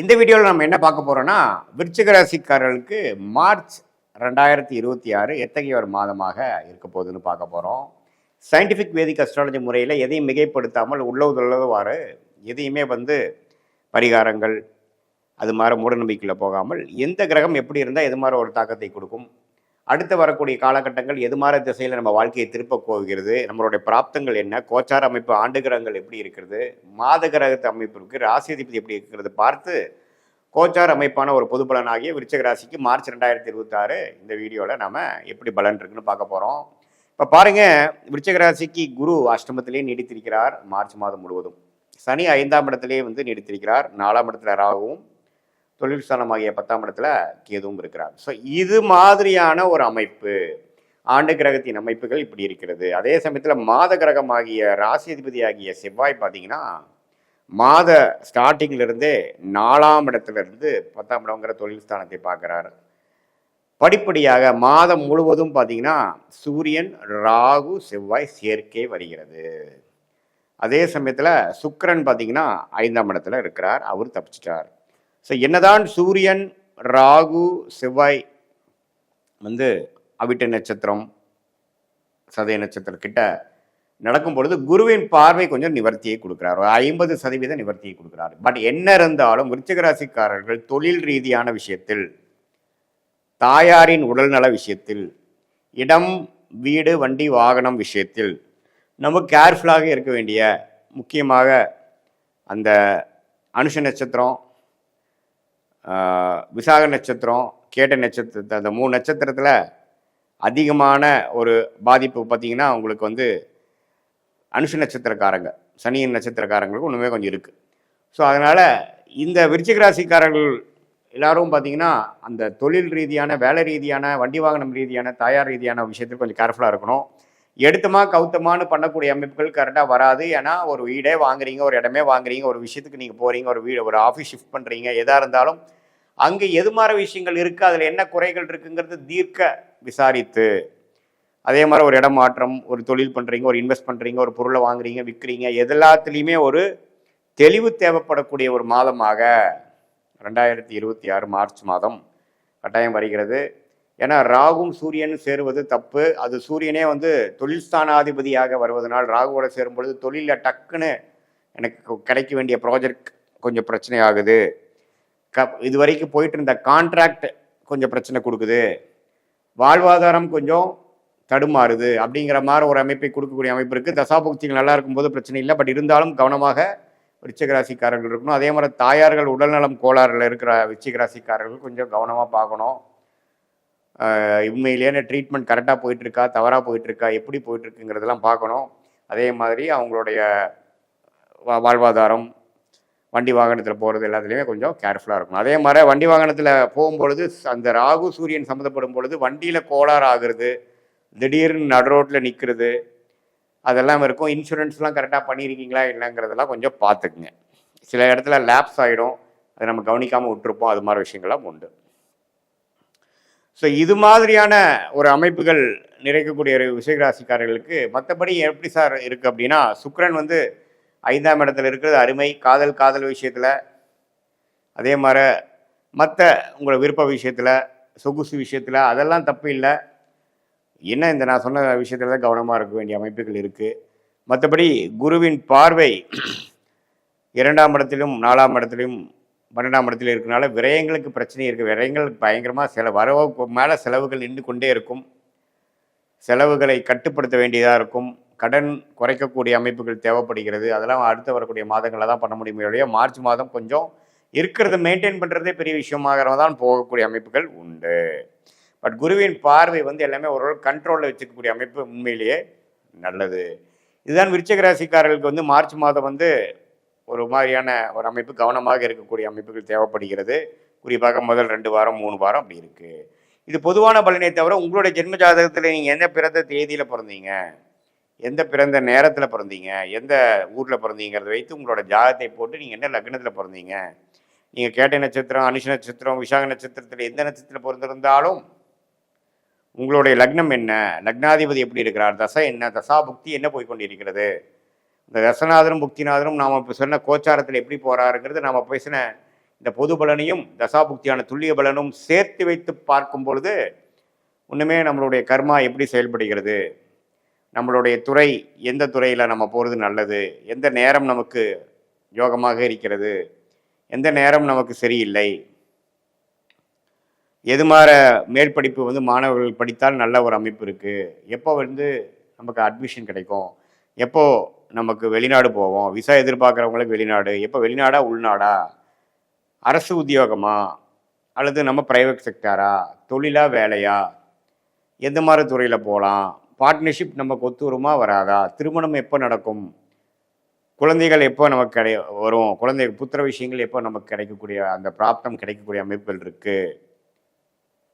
இந்த வீடியோவில் நம்ம என்ன பார்க்க போகிறோன்னா விருச்சிக ராசிக்காரர்களுக்கு மார்ச் 2026 எத்தகைய ஒரு மாதமாக இருக்க போகுதுன்னு பார்க்க போகிறோம். சயின்டிஃபிக் வேதிக் அஸ்ட்ராலஜி முறையில் எதையும் மிகைப்படுத்தாமல் உள்ளதுள்ளவாறு எதையுமே பரிகாரங்கள் அது மாதிரி மூடநம்பிக்கையில் போகாமல் எந்த கிரகம் எப்படி இருந்தால் எது மாதிரி ஒரு தாக்கத்தை கொடுக்கும், அடுத்து வரக்கூடிய காலகட்டங்கள் எது மாதிரி திசையில் நம்ம வாழ்க்கையை திருப்ப போகிறது, நம்மளுடைய பிராப்தங்கள் என்ன, கோச்சார அமைப்பு ஆண்டு கிரகங்கள் எப்படி இருக்கிறது, மாத கிரகத்து அமைப்பு இருக்குது, ராசி அதிபதி எப்படி இருக்கிறது பார்த்து கோச்சார் அமைப்பான ஒரு பொது பலனாகிய விருச்சிக ராசிக்கு மார்ச் 2026 இந்த வீடியோவில் நம்ம எப்படி பலன் இருக்குன்னு பார்க்க போகிறோம். இப்போ பாருங்கள், விருச்சிக ராசிக்கு குரு அஷ்டமத்திலே நீடித்திருக்கிறார். மார்ச் மாதம் முழுவதும் சனி 5ஆம் இடத்திலே நீடித்திருக்கிறார். 4ஆம் இடத்துல ராகுவும் தொழில் ஸ்தானமாகிய 10ஆம் இடத்துல கேதுவும் இருக்கிறார். ஸோ இது மாதிரியான ஒரு அமைப்பு, ஆண்டு கிரகத்தின் அமைப்புகள் இப்படி இருக்கிறது. அதே சமயத்தில் மாத கிரகமாகிய ராசி அதிபதி ஆகிய செவ்வாய் பார்த்தீங்கன்னா மாத ஸ்டார்டிங்கிலிருந்தே 4ஆம் இடத்துலேருந்து 10ஆம் இடங்கிற தொழில் ஸ்தானத்தை பார்க்குறாரு. படிப்படியாக மாதம் முழுவதும் பார்த்தீங்கன்னா சூரியன் ராகு செவ்வாய் சேர்க்கை வருகிறது. அதே சமயத்தில் சுக்கிரன் பார்த்தீங்கன்னா 5ஆம் இடத்துல இருக்கிறார், அவர் தப்பிச்சிட்டார். ஸோ என்னதான் சூரியன் ராகு செவ்வாய் அவிட்ட நட்சத்திரம் சதய நட்சத்திரம் கிட்ட நடக்கும் பொழுது குருவின் பார்வை கொஞ்சம் நிவர்த்தியை கொடுக்குறார், 50% நிவர்த்தியை கொடுக்குறாரு. பட் என்ன இருந்தாலும் விருச்சிக ராசிக்காரர்கள் தொழில் ரீதியான விஷயத்தில், தாயாரின் உடல்நல விஷயத்தில், இடம் வீடு வண்டி வாகனம் விஷயத்தில் நம்ம கேர்ஃபுல்லாக இருக்க வேண்டிய, முக்கியமாக அந்த அனுஷ நட்சத்திரம், விசாக நட்சத்திரம், கேட்ட நட்சத்திரத்தை, அந்த 3 நட்சத்திரத்தில் அதிகமான ஒரு பாதிப்பு பார்த்திங்கன்னா உங்களுக்கு அனுஷ நட்சத்திரக்காரங்க, சனியின் நட்சத்திரக்காரங்களுக்கு ஒன்றுமே கொஞ்சம் இருக்குது. ஸோ அதனால் இந்த விருச்சிக ராசிக்காரர்கள் எல்லாரும் பார்த்திங்கன்னா அந்த தொழில் ரீதியான, வேலை ரீதியான, வண்டி வாகனம் ரீதியான, தாயார் ரீதியான விஷயத்தில் கொஞ்சம் கேர்ஃபுல்லாக இருக்கணும். எடுத்தமா கவுத்தமானு பண்ணக்கூடிய அமைப்புகள் கரெக்டாக வராது. ஏன்னா ஒரு வீடே வாங்குறீங்க, ஒரு இடமே வாங்குறீங்க, ஒரு விஷயத்துக்கு நீங்கள் போகிறீங்க, ஒரு ஆஃபீஸ் ஷிஃப்ட் பண்ணுறீங்க, எதாக இருந்தாலும் அங்கே எது மாதிரி விஷயங்கள் இருக்குது, அதில் என்ன குறைகள் இருக்குங்கிறது தீர்க்க விசாரித்து, அதே மாதிரி ஒரு இடம் மாற்றம், ஒரு தொழில் பண்ணுறீங்க, ஒரு இன்வெஸ்ட் பண்ணுறீங்க, ஒரு பொருளை வாங்குறீங்க, விற்கிறீங்க, எல்லாத்துலேயுமே ஒரு தெளிவு தேவைப்படக்கூடிய ஒரு மாதமாக 2026 மார்ச் மாதம் கட்டாயம் வருகிறது. ஏன்னா ராகும் சூரியனும் சேருவது தப்பு. அது சூரியனே தொழில் ஸ்தானாதிபதியாக வருவதனால் ராகுவோட சேரும் பொழுது தொழிலில் டக்குன்னு எனக்கு கிடைக்க வேண்டிய ப்ராஜெக்ட் கொஞ்சம் பிரச்சனை ஆகுது, இது வரைக்கும் போயிட்டு இருந்த கான்ட்ராக்ட் கொஞ்சம் பிரச்சனை கொடுக்குது, வாழ்வாதாரம் கொஞ்சம் தடுமாறுது அப்படிங்கிற மாதிரி ஒரு அமைப்பை கொடுக்கக்கூடிய அமைப்பு இருக்குது. தசாபுக்திகள் நல்லா இருக்கும்போது பிரச்சனை இல்லை. பட் இருந்தாலும் கவனமாக விருச்சிக ராசிக்காரர்கள் இருக்கணும். அதே மாதிரி தாயார்கள் உடல்நலம் கோளாறுல இருக்கிற விருச்சிக ராசிக்காரர்கள் கொஞ்சம் கவனமாக பார்க்கணும். உண்மையிலேயே ட்ரீட்மெண்ட் கரெக்டாக போயிட்டுருக்கா, தவறாக போயிட்டுருக்கா, எப்படி போயிட்டுருக்குங்கிறதெல்லாம் பார்க்கணும். அதே மாதிரி அவங்களுடைய வாழ்வாதாரம், வண்டி வாகனத்தில் போகிறது எல்லாத்துலேயுமே கொஞ்சம் கேர்ஃபுல்லாக இருக்கணும். அதே மாதிரி வண்டி வாகனத்தில் போகும்பொழுது அந்த ராகு சூரியன் சம்மந்தப்படும் பொழுது வண்டியில் கோளாறு ஆகுறது, திடீர்னு நடு ரோட்டில் நிற்கிறது, அதெல்லாம் இருக்கும். இன்சூரன்ஸ்லாம் கரெக்டாக பண்ணியிருக்கீங்களா இல்லைங்கிறதெல்லாம் கொஞ்சம் பார்த்துக்குங்க. சில இடத்துல லேப்ஸ் ஆகிடும், அதை நம்ம கவனிக்காமல் விட்டுருப்போம். அது மாதிரி விஷயங்கள்லாம் உண்டு. ஸோ இது மாதிரியான ஒரு அமைப்புகள் நிறைக்கக்கூடிய விருச்சிக ராசிக்காரர்களுக்கு மற்றபடி எப்படி சார் இருக்குது அப்படின்னா, சுக்கிரன் 5ஆம் இடத்துல இருக்கிறது அருமை. காதல் விஷயத்தில், அதே மாதிரி மற்ற உங்களோட விருப்ப விஷயத்தில், சொகுசு விஷயத்தில் அதெல்லாம் தப்பு இல்லை. என்ன இந்த நான் சொன்ன விஷயத்துல தான் கவனமாக இருக்க வேண்டிய அமைப்புகள் இருக்குது. மற்றபடி குருவின் பார்வை 2ஆம் இடத்திலும் 4ஆம் இடத்திலும் 12ஆம் இடத்துல இருக்கிறனால விரயங்களுக்கு பிரச்சனை இருக்குது. விரயங்கள் பயங்கரமாக வரவு மேலே செலவுகள் நின்று கொண்டே இருக்கும். செலவுகளை கட்டுப்படுத்த வேண்டியதாக இருக்கும். கடன் குறைக்கக்கூடிய அமைப்புகள் தேவைப்படுகிறது. அதெல்லாம் அடுத்து வரக்கூடிய மாதங்களில் தான் பண்ண முடியுமே. மார்ச் மாதம் கொஞ்சம் இருக்கிறத மெயின்டைன் பண்ணுறதே பெரிய விஷயமாக தான் போகக்கூடிய அமைப்புகள் உண்டு. பட் குருவின் பார்வை எல்லாமே ஒரு கண்ட்ரோலில் வச்சுக்கக்கூடிய அமைப்பு உண்மையிலேயே நல்லது. இதுதான் விருச்சிக ராசிக்காரர்களுக்கு மார்ச் மாதம் ஒரு மாதிரியான ஒரு அமைப்பு, கவனமாக இருக்கக்கூடிய அமைப்புகள் தேவைப்படுகிறது. குறிப்பாக முதல் 2 வாரம் 3 வாரம் அப்படி இருக்குது. இது பொதுவான பலனை தவிர உங்களுடைய ஜென்ம ஜாதகத்தில் நீங்கள் எந்த பிறந்த தேதியில் பிறந்தீங்க, எந்த பிறந்த நேரத்தில் பிறந்தீங்க, எந்த ஊரில் பிறந்தீங்கிறத வைத்து உங்களோட ஜாதகத்தை போட்டு நீங்கள் என்ன லக்னத்தில் பிறந்தீங்க, நீங்கள் கேட்டை நட்சத்திரம், அனுஷ நட்சத்திரம், விசாக நட்சத்திரத்தில் எந்த நட்சத்திரத்தில் பிறந்திருந்தாலும் உங்களுடைய லக்னம் என்ன, லக்னாதிபதி எப்படி இருக்கிறார், தசை என்ன, தசாபுக்தி என்ன போய்கொண்டிருக்கிறது, இந்த ரசநாதனும் புக்திநாதனும் நாம் இப்போ சொன்ன கோச்சாரத்தில் எப்படி போகிறாருங்கிறது நாம் பேசின இந்த பொது பலனையும் தசாபுக்தியான துல்லிய பலனும் சேர்த்து வைத்து பார்க்கும் பொழுது ஒன்றுமே நம்மளுடைய கர்மா எப்படி செயல்படுகிறது, நம்மளுடைய துறை எந்த துறையில் நம்ம போகிறது நல்லது, எந்த நேரம் நமக்கு யோகமாக இருக்கிறது, எந்த நேரம் நமக்கு சரியில்லை, எது மாதிரி மேல் படிப்பு வந்து மாணவர்கள் படித்தால் நல்ல ஒரு அமைப்பு இருக்குது, எப்போ வந்து நமக்கு அட்மிஷன் கிடைக்கும், எப்போ நமக்கு வெளிநாடு போவோம், விசா எதிர்பார்க்குறவங்களுக்கு வெளிநாடு, எப்போ வெளிநாடா உள்நாடா, அரசு உத்தியோகமா அல்லது நம்ம ப்ரைவேட் செக்டாரா, தொழிலா வேலையா, எந்த மாதிரி துறையில் போகலாம், பார்ட்னர்ஷிப் நமக்கு ஒத்து வருமா வராதா, திருமணம் எப்போ நடக்கும், குழந்தைகள் எப்போ நமக்கு வரும், குழந்தை புத்திர விஷயங்கள் எப்போ நமக்கு கிடைக்கக்கூடிய அந்த பிராப்தம் கிடைக்கக்கூடிய அமைப்புகள் இருக்குது,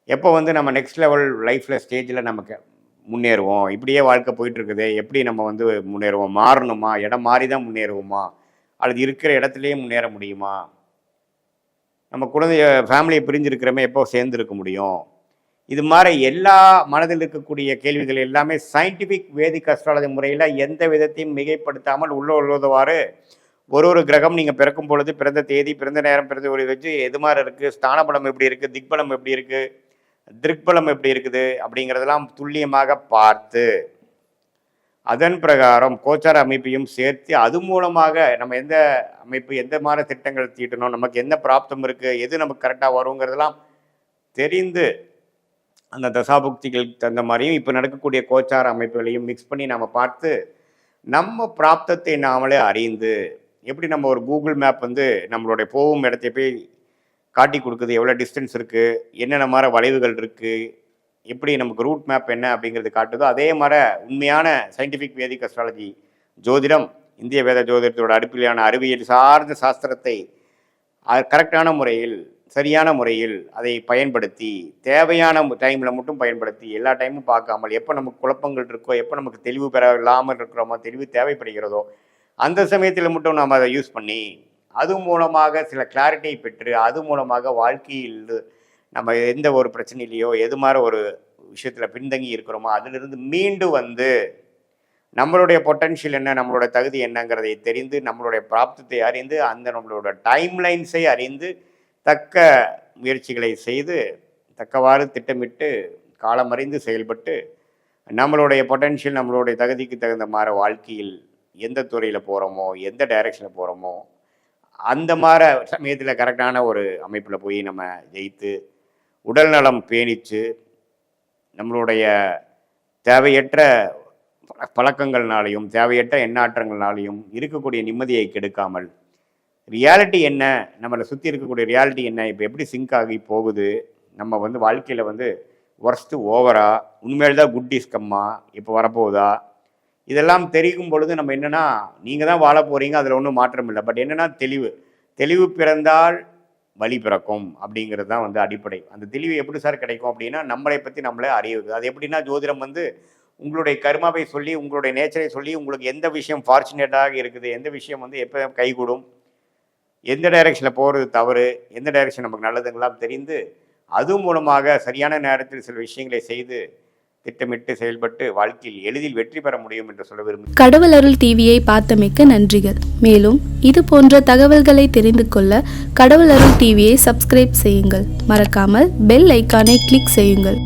எப்போ வந்து நம்ம நெக்ஸ்ட் லெவல் லைஃப்பில் ஸ்டேஜில் நமக்கு முன்னேறுவோம், இப்படியே வாழ்க்கை போயிட்டுருக்குது, எப்படி நம்ம வந்து முன்னேறுவோம், மாறணுமா, இடம் மாறி தான் முன்னேறுவோமா அல்லது இருக்கிற இடத்துலையே முன்னேற முடியுமா, நம்ம குழந்தைய ஃபேமிலியை பிரிஞ்சிருக்கிறமே எப்போ சேர்ந்துருக்க முடியும், இது மாதிரி எல்லா மனதில் இருக்கக்கூடிய கேள்விகள் எல்லாமே சயின்டிஃபிக் வேதிக் அஸ்ட்ராலஜி முறையில் எந்த விதத்தையும் மிகைப்படுத்தாமல் உள்ளவாறு ஒரு கிரகம் நீங்கள் பிறக்கும் பொழுது பிறந்த தேதி, பிறந்த நேரம், பிறந்த ஒரு வச்சு எது மாதிரி இருக்குது, ஸ்தானபலம் எப்படி இருக்குது, திக்பலம் எப்படி இருக்குது, திருக்பலம் எப்படி இருக்குது அப்படிங்கிறதெல்லாம் துல்லியமாக பார்த்து அதன் பிரகாரம் கோச்சார அமைப்பையும் சேர்த்து அது மூலமாக நம்ம எந்த அமைப்பு எந்த மாதிரி திட்டங்கள் தீட்டணும், நமக்கு என்ன பிராப்தம் இருக்குது, எது நமக்கு கரெக்டாக வருங்கிறதெல்லாம் தெரிந்து அந்த தசாபுக்திகளுக்கு தகுந்த மாதிரியும் இப்போ நடக்கக்கூடிய கோச்சார அமைப்புகளையும் மிக்ஸ் பண்ணி நம்ம பார்த்து நம்ம பிராப்தத்தை நாமளே அறிந்து, எப்படி நம்ம ஒரு கூகுள் மேப் வந்து நம்மளுடைய போகும் இடத்தை போய் காட்டி கொடுக்குது, எவ்வளோ டிஸ்டன்ஸ் இருக்குது, என்னென்ன மாதிரி வளைவுகள் இருக்குது, எப்படி நமக்கு ரூட் மேப் என்ன அப்படிங்கிறது காட்டுதோ, அதே மாதிரி உண்மையான சயின்டிஃபிக் வேதிக் அஸ்ட்ராலஜி ஜோதிடம், இந்திய வேத ஜோதிடத்தோட அடிப்படையான அறிவியல் சார்ந்த சாஸ்திரத்தை கரெக்டான முறையில் சரியான முறையில் அதை பயன்படுத்தி தேவையான டைமில் மட்டும் பயன்படுத்தி எல்லா டைமும் பார்க்காமல் எப்போ நமக்கு குழப்பங்கள் இருக்கோ, எப்போ நமக்கு தெளிவு பெற இல்லாமல் இருக்கிறோமோ, தெளிவு தேவைப்படுகிறதோ அந்த சமயத்தில் மட்டும் நாம் அதை யூஸ் பண்ணி அது மூலமாக சில கிளாரிட்டியை பெற்று அது மூலமாக வாழ்க்கையில் நம்ம எந்த ஒரு பிரச்சனையிலையோ எது மாதிரி ஒரு விஷயத்தில் பின்தங்கி இருக்கிறோமோ அதிலிருந்து மீண்டு வந்து நம்மளுடைய பொட்டன்ஷியல் என்ன, நம்மளோட தகுதி என்னங்கிறதை தெரிந்து நம்மளுடைய பிராப்தத்தை அறிந்து அந்த நம்மளோட டைம்லைன்ஸை அறிந்து தக்க முயற்சிகளை செய்து தக்கவாறு திட்டமிட்டு காலமறிந்து செயல்பட்டு நம்மளுடைய பொட்டன்ஷியல் நம்மளுடைய தகுதிக்கு தகுந்த மாதிரி வாழ்க்கையில் எந்த துறையில் போகிறோமோ எந்த டைரெக்ஷனில் போகிறோமோ அந்த மாதிரி சமயத்தில் கரெக்டான ஒரு அமைப்பில் போய் நம்ம ஜெயித்து உடல் நலம் பேணிச்சு நம்மளுடைய தேவையற்ற பழக்கங்கள்னாலையும் தேவையற்ற எண்ணாற்றங்கள்னாலையும் இருக்கக்கூடிய நிம்மதியை கெடுக்காமல் ரியாலிட்டி என்ன, நம்மளை சுற்றி இருக்கக்கூடிய ரியாலிட்டி என்ன, இப்போ எப்படி சிங்க் ஆகி போகுது, நம்ம வந்து வாழ்க்கையில் வந்து ஒர்ஸ்ட்டு ஓவரா, உண்மையில தான் குட் இஸ் கம்மா இப்போ வரப்போகுதா, இதெல்லாம் தெரியும் பொழுது நம்ம என்னென்னா நீங்கள் தான் வாழ போகிறீங்க, அதில் ஒன்றும் மாற்றம் இல்லை. பட் என்னென்னா தெளிவு பிறந்தால் வழி பிறக்கும் அப்படிங்கிறது தான் வந்து அடிப்படை. அந்த தெளிவு எப்படி சார் கிடைக்கும் அப்படின்னா நம்மளை பற்றி நம்மளே அறியுது. அது எப்படின்னா ஜோதிடம் வந்து உங்களுடைய கர்மாவை சொல்லி உங்களுடைய நேச்சரை சொல்லி உங்களுக்கு எந்த விஷயம் ஃபார்ச்சுனேட்டாக இருக்குது, எந்த விஷயம் வந்து எப்போ கைகூடும், எந்த டைரெக்ஷனில் போகிறது தவறு, எந்த டைரெக்ஷன் நமக்கு நல்லதுங்களாம் தெரிந்து அது மூலமாக சரியான நேரத்தில் சில விஷயங்களை செய்து திட்டமிட்டு செயல்பட்டு வாழ்க்கையில் எளிதில் வெற்றி பெற முடியும் என்று சொல்ல விரும்புகிறேன். கடவுள் அருள் டிவியை பார்த்தமைக்கு நன்றிகள். மேலும் இது போன்ற தகவல்களை தெரிந்து கொள்ள கடவுள் அருள் டிவியை சப்ஸ்கிரைப் செய்யுங்கள். மறக்காமல் பெல் ஐக்கானை கிளிக் செய்யுங்கள்.